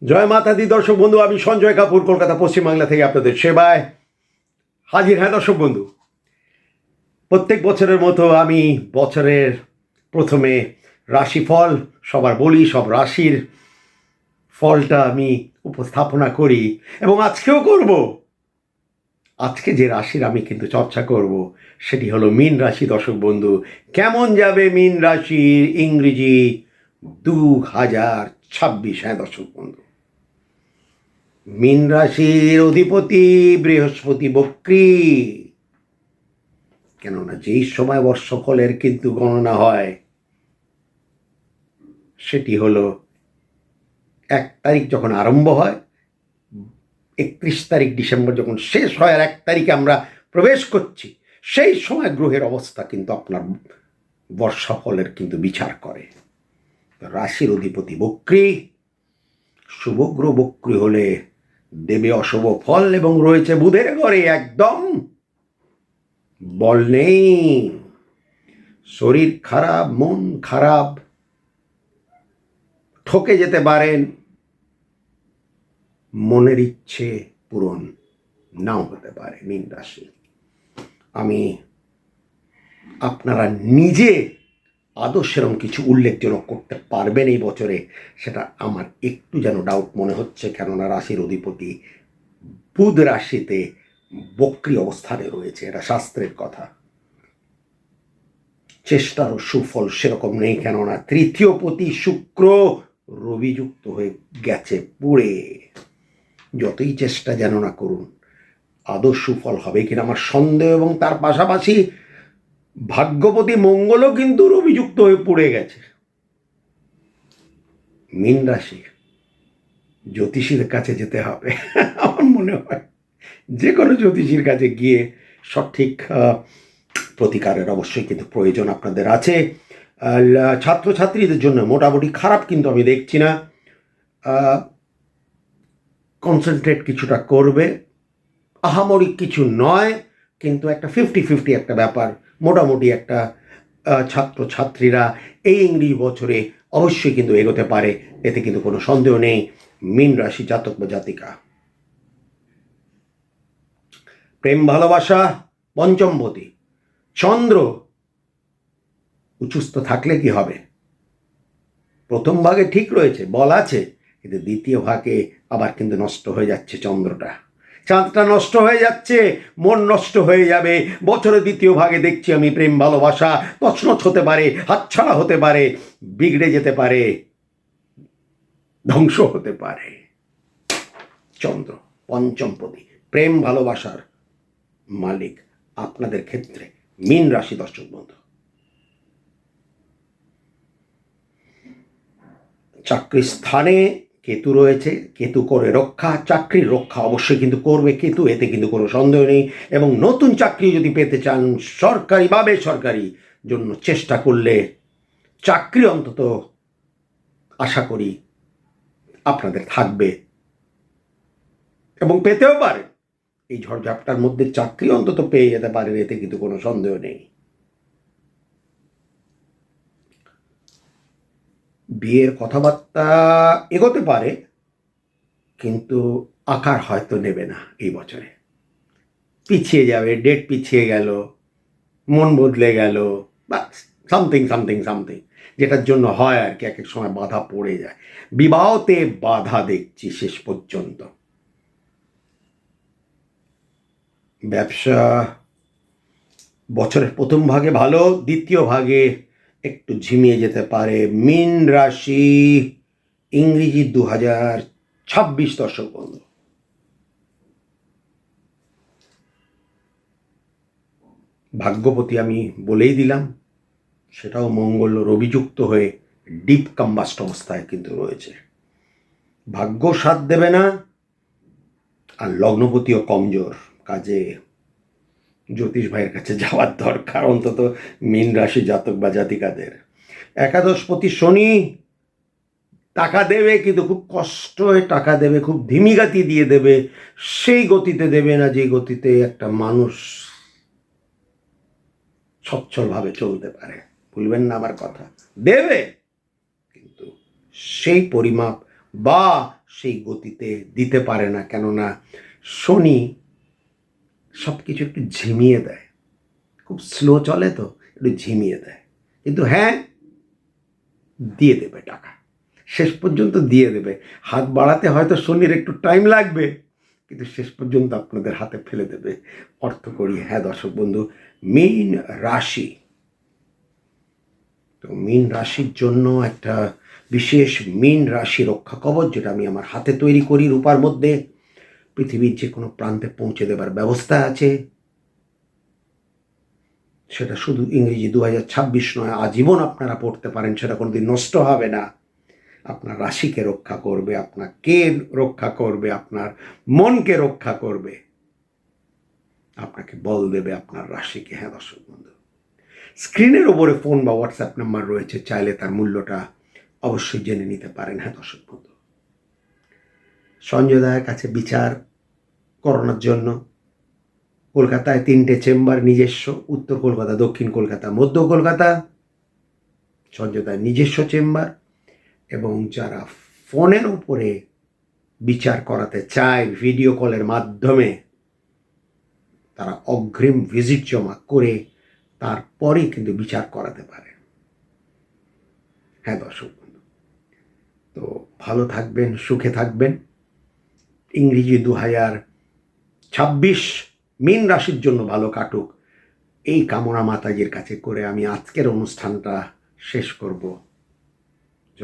জয় মাতা দি দর্শক বন্ধু, আমি সঞ্জয় কাপুর কলকাতা পশ্চিমবাংলা থেকে আপনাদের সেবায় হাজির। হ্যাঁ দর্শক বন্ধু, প্রত্যেক বছরের মতো আমি বছরের প্রথমে রাশিফল সবার বলি, সব রাশির ফলটা আমি উপস্থাপনা করি এবং আজকেও করব। আজকে যে রাশির আমি কিন্তু চর্চা করব সেটি হলো মীন রাশি। দর্শক বন্ধু, কেমন যাবে মীন রাশির ইংরেজি 2026? হ্যাঁ দর্শক বন্ধু, মীন রাশির অধিপতি বৃহস্পতি বক্রী। কেননা যেই সময় বর্ষফলের কিন্তু গণনা হয় সেটি হলো 1 তারিখ যখন আরম্ভ হয়, 31 তারিখ ডিসেম্বর যখন শেষ হয়, আর 1 তারিখে আমরা প্রবেশ করছি, সেই সময় গ্রহের অবস্থা কিন্তু আপনার বর্ষফলের কিন্তু বিচার করে। রাশির অধিপতি বক্রী, শুভগ্রহ বক্রী হলে দেবে অশুভ ফল এবং রয়েছে বুধের ঘরে, একদম বল নেই, শরীর খারাপ, মন খারাপ, ঠকে যেতে পারেন, মনের ইচ্ছে পূরণ নাও হতে পারে। মীন রাশি, আমি আপনারা নিজে আদৌ সেরকম কিছু উল্লেখজনক করতে পারবেন এই বছরে, সেটা আমার একটু যেন ডাউট মনে হচ্ছে। কেননা রাশির অধিপতি বুধ রাশিতে বক্রী অবস্থানে রয়েছে, এটা শাস্ত্রের কথা। চেষ্টারও সুফল সেরকম নেই, কেননা তৃতীয় পতি শুক্র রবিযুক্ত হয়ে গেছে পুড়ে। যতই চেষ্টা যেন না করুন, আদৌ সুফল হবে কিনা আমার সন্দেহ। এবং তার পাশাপাশি ভাগ্যপতি মঙ্গলও কিন্তু রবিযুক্ত হয়ে পড়ে গেছে। মীন রাশি, জ্যোতিষীর কাছে যেতে হবে আমার মনে হয়। যে কোনো জ্যোতিষীর কাছে গিয়ে সঠিক প্রতিকারের অবশ্যই কিন্তু প্রয়োজন আপনাদের আছে। ছাত্রছাত্রীদের জন্য মোটামুটি খারাপ কিন্তু আমি দেখছি না। কনসেন্ট্রেট কিছুটা করবে, আহামরিক কিছু নয়, কিন্তু একটা 50-50 একটা ব্যাপার। মোটামুটি একটা ছাত্রছাত্রীরা এই ইংরেজি বছরে অবশ্যই কিন্তু এগোতে পারে, এতে কিন্তু কোনো সন্দেহ নেই। মীন রাশি জাতক বা জাতিকা, প্রেম ভালোবাসা পঞ্চমপতি, চন্দ্র উচ্চস্থ থাকলে কি হবে? প্রথম ভাগে ঠিক রয়েছে, বল আছে, কিন্তু দ্বিতীয় ভাগে আবার কিন্তু নষ্ট হয়ে যাচ্ছে চন্দ্রটা, চাঁদটা নষ্ট হয়ে যাচ্ছে, মন নষ্ট হয়ে যাবে। বছরের দ্বিতীয় ভাগে দেখছি আমি প্রেম ভালোবাসা তছনছ হতে পারে, হাতছাড়া হতে পারে, বিগড়ে যেতে পারে, ধ্বংস হতে পারে। চন্দ্র পঞ্চমপতি, প্রেম ভালোবাসার মালিক আপনাদের ক্ষেত্রে মীন রাশি। দর্শক বন্ধু, চাকরির স্থানে কেতু রয়েছে, কেতু করে রক্ষা, চাকরির রক্ষা অবশ্যই কিন্তু করবে কেতু, এতে কিন্তু কোনো সন্দেহ নেই। এবং নতুন চাকরি যদি পেতে চান, সরকারি বা বেসরকারি জন্য চেষ্টা করলে চাকরি অন্তত আশা করি আপনাদের থাকবে এবং পেতেও পারে। এই ঝড়ঝাপটার মধ্যে চাকরি অন্তত পেয়ে যেতে পারেন, এতে কিন্তু কোনো সন্দেহ নেই। বিয়ের কথাবার্তা এগোতে পারে, কিন্তু আকার হয়তো নেবে না এই বছরে, পিছিয়ে যাবে, ডেট পিছিয়ে গেল, মন বদলে গেল, বা সামথিং সামথিং সামথিং, যেটার জন্য হয় আর কি, এক এক সময় বাধা পড়ে যায়। বিবাহতে বাধা দেখছি শেষ পর্যন্ত। ব্যবসা বছরের প্রথম ভাগে ভালো, দ্বিতীয় ভাগে একটু ঝিমিয়ে যেতে পারে। মীন রাশি ইংরেজি 2026। দর্শক বন্ধু, ভাগ্যপতি আমি বলেই দিলাম, সেটাও মঙ্গল রবিযুক্ত হয়ে ডিপ কম্বাস্ট অবস্থায় কিন্তু রয়েছে, ভাগ্য সাথ দেবে না। আর লগ্নপতিও কমজোর, কাজে জ্যোতিষ ভাইয়ের কাছে যাওয়ার দরকার অন্তত মীন রাশি জাতক বা জাতিকাদের। একাদশপতি শনি টাকা দেবে, কিন্তু খুব কষ্ট হয়ে টাকা দেবে, খুব ধিমি গতি দিয়ে দেবে, সেই গতিতে দেবে না যে গতিতে একটা মানুষ সচ্ছলভাবে চলতে পারে। ভুলবেন না আমার কথা, দেবে, কিন্তু সেই পরিমাপ বা সেই গতিতে দিতে পারে না, কেননা শনি সব কিছু একটু ঝিমিয়ে দেয়, খুব স্লো চলে তো, একটু ঝিমিয়ে দেয়। কিন্তু হ্যাঁ, দিয়ে দেবে টাকা, শেষ পর্যন্ত দিয়ে দেবে। হাত বাড়াতে হয়তো শনির একটু টাইম লাগবে, কিন্তু শেষ পর্যন্ত আপনাদের হাতে ফেলে দেবে অর্থকড়ি। হ্যাঁ দর্শক বন্ধু, মীন রাশি, তো মীন রাশির জন্য একটা বিশেষ মীন রাশি রক্ষা কবচ, যেটা আমি আমার হাতে তৈরি করি রূপার মধ্যে, পৃথিবীর যে কোনো প্রান্তে পৌঁছে দেবার ব্যবস্থা আছে। সেটা শুধু ইংরেজি 2026 নয়, আজীবন আপনারা পড়তে পারেন, সেটা কোনোদিন নষ্ট হবে না। আপনার রাশিকে রক্ষা করবে, আপনাকে রক্ষা করবে, আপনার মনকে রক্ষা করবে, আপনাকে বল দেবে আপনার রাশিকে। হ্যাঁ দর্শক বন্ধু, স্ক্রিনের ওপরে ফোন বা হোয়াটসঅ্যাপ নাম্বার রয়েছে, চাইলে তার মূল্যটা অবশ্যই জেনে নিতে পারেন। হ্যাঁ দর্শক বন্ধু, সঞ্জয় দায়ের কাছে বিচার করানোর জন্য কলকাতায় 3টে চেম্বার নিজস্ব, উত্তর কলকাতা, দক্ষিণ কলকাতা, মধ্য কলকাতা, সঞ্জয় দায়ের নিজস্ব চেম্বার। এবং যারা ফোনের উপরে বিচার করাতে চায় ভিডিও কলের মাধ্যমে, তারা অগ্রিম ভিজিট জমা করে তারপরেই কিন্তু বিচার করাতে পারে। হ্যাঁ দর্শক বন্ধু, তো ভালো থাকবেন, সুখে থাকবেন। ইংরেজি 2026 মীন রাশির জন্য ভালো কাটুক, এই কামনা মাতাজির কাছে করে আমি আজকের অনুষ্ঠানটা শেষ করব।